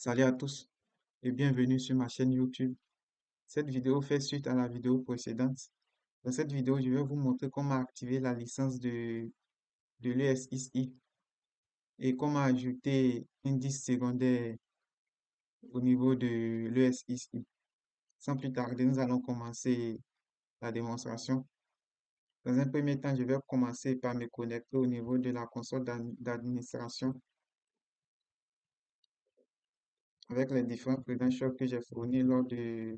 Salut à tous et bienvenue sur ma chaîne YouTube. Cette vidéo fait suite à la vidéo précédente. Dans cette vidéo, je vais vous montrer comment activer la licence de l'ESXi et comment ajouter un disque secondaire au niveau de l'ESXi. Sans plus tarder, nous allons commencer la démonstration. Dans un premier temps, je vais commencer par me connecter au niveau de la console d'administration avec les différents credentials que j'ai fournis lors de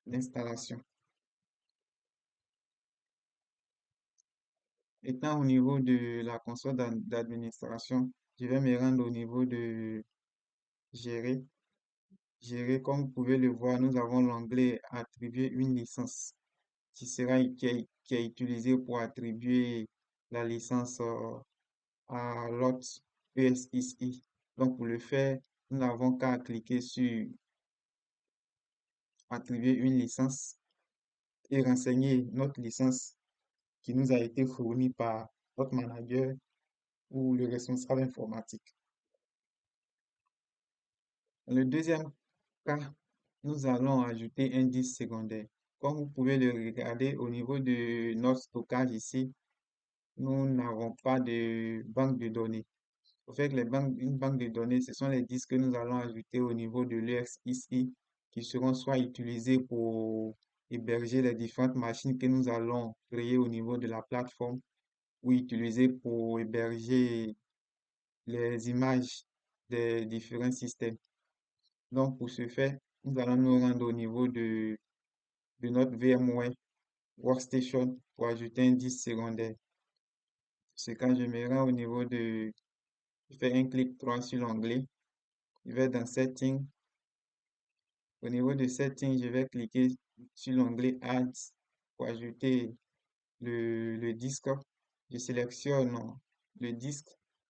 l'installation. Étant au niveau de la console d'administration, je vais me rendre au niveau de gérer. Gérer, comme vous pouvez le voir, nous avons l'onglet attribuer une licence qui est utilisé pour attribuer la licence à l'autre ESXi. Donc, pour le faire, nous n'avons qu'à cliquer sur attribuer une licence et renseigner notre licence qui nous a été fournie par notre manager ou le responsable informatique. Dans le deuxième cas, nous allons ajouter un disque secondaire. Comme vous pouvez le regarder au niveau de notre stockage ici, nous n'avons pas de banque de données. En fait, une banque de données, ce sont les disques que nous allons ajouter au niveau de l'ESXi qui seront soit utilisés pour héberger les différentes machines que nous allons créer au niveau de la plateforme ou utilisés pour héberger les images des différents systèmes. Donc, pour ce faire, nous allons nous rendre au niveau de notre VMware Workstation pour ajouter un disque secondaire. C'est quand je me rends au niveau je fais un clic droit sur l'onglet, je vais dans Settings. Au niveau de Settings, je vais cliquer sur l'onglet Add pour ajouter le disque. Je sélectionne le disque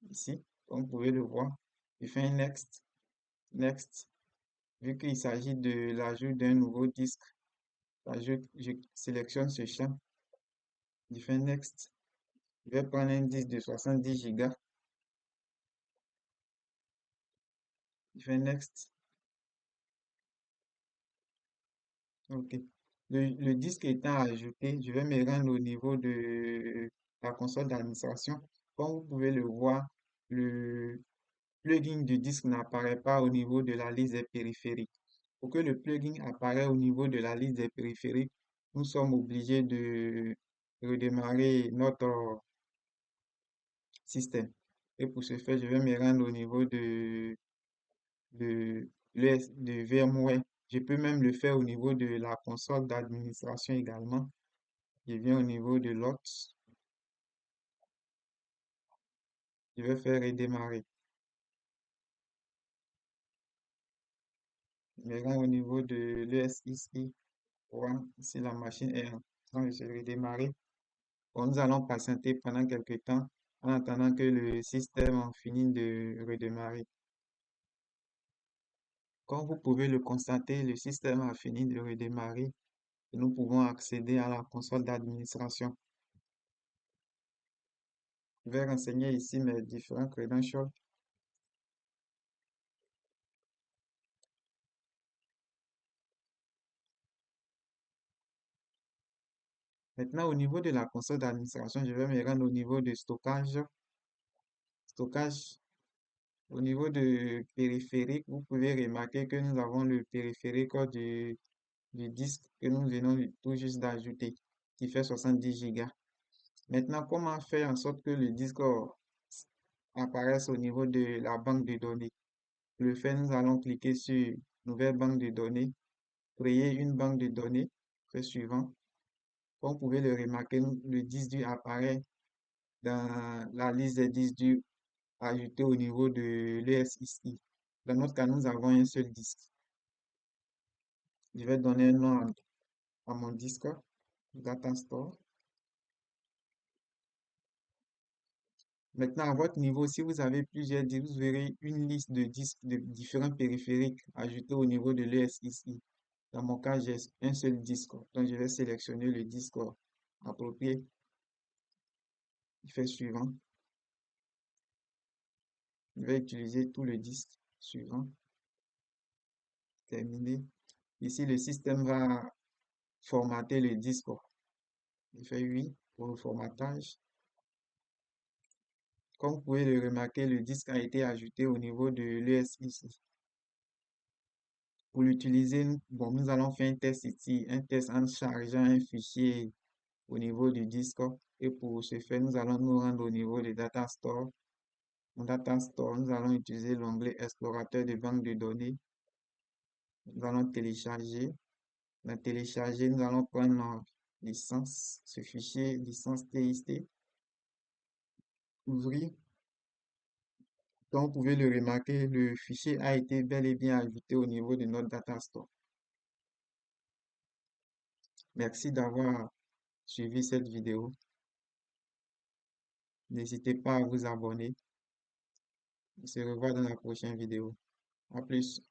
ici, comme vous pouvez le voir. Je fais un Next, Next. Vu qu'il s'agit de l'ajout d'un nouveau disque, je sélectionne ce champ, je fais Next. Je vais prendre un disque de 70 Go. Je fais Next. OK. Le disque étant ajouté, je vais me rendre au niveau de la console d'administration. Comme vous pouvez le voir, le plugin du disque n'apparaît pas au niveau de la liste des périphériques. Pour que le plugin apparaisse au niveau de la liste des périphériques, nous sommes obligés de redémarrer notre système. Et pour ce faire, je vais me rendre au niveau de VMware. Je peux même le faire au niveau de la console d'administration également. Je viens au niveau de l'autre. Je vais faire redémarrer. Je me rends au niveau de l'ESXi. Voilà, ici la machine est en train de se redémarrer. Bon, nous allons patienter pendant quelques temps en attendant que le système en finisse de redémarrer. Comme vous pouvez le constater, le système a fini de redémarrer et nous pouvons accéder à la console d'administration. Je vais renseigner ici mes différents credentials. Maintenant, au niveau de la console d'administration, je vais me rendre au niveau de stockage. Stockage, au niveau de périphérique, vous pouvez remarquer que nous avons le périphérique du disque que nous venons tout juste d'ajouter, qui fait 70 Go. Maintenant, comment faire en sorte que le disque apparaisse au niveau de la banque de données? Pour le faire, nous allons cliquer sur Nouvelle banque de données, créer une banque de données, fait suivant. Comme vous pouvez le remarquer, le disque dur apparaît dans la liste des disques durs ajoutés au niveau de l'ESXi. Dans notre cas, nous avons un seul disque. Je vais donner un nom à mon disque, Data Store. Maintenant, à votre niveau, si vous avez plusieurs disques, vous verrez une liste de disques de différents périphériques ajoutés au niveau de l'ESXi. Dans mon cas, j'ai un seul disque. Donc, je vais sélectionner le disque approprié. Je fais suivant. Je vais utiliser tout le disque. Suivant. Terminé. Ici, le système va formater le disque. Il fait oui pour le formatage. Comme vous pouvez le remarquer, le disque a été ajouté au niveau de l'ESI ici. Pour l'utiliser, bon, nous allons faire un test ici, un test en chargeant un fichier au niveau du disque. Et pour ce faire, nous allons nous rendre au niveau de Data Store. Dans Data Store, nous allons utiliser l'onglet Explorateur de banque de données. Nous allons télécharger. Dans télécharger, nous allons prendre notre licence, ce fichier licence TXT. Ouvrir. Comme vous pouvez le remarquer, le fichier a été bel et bien ajouté au niveau de notre Data Store. Merci d'avoir suivi cette vidéo. N'hésitez pas à vous abonner. On se revoit dans la prochaine vidéo. À plus.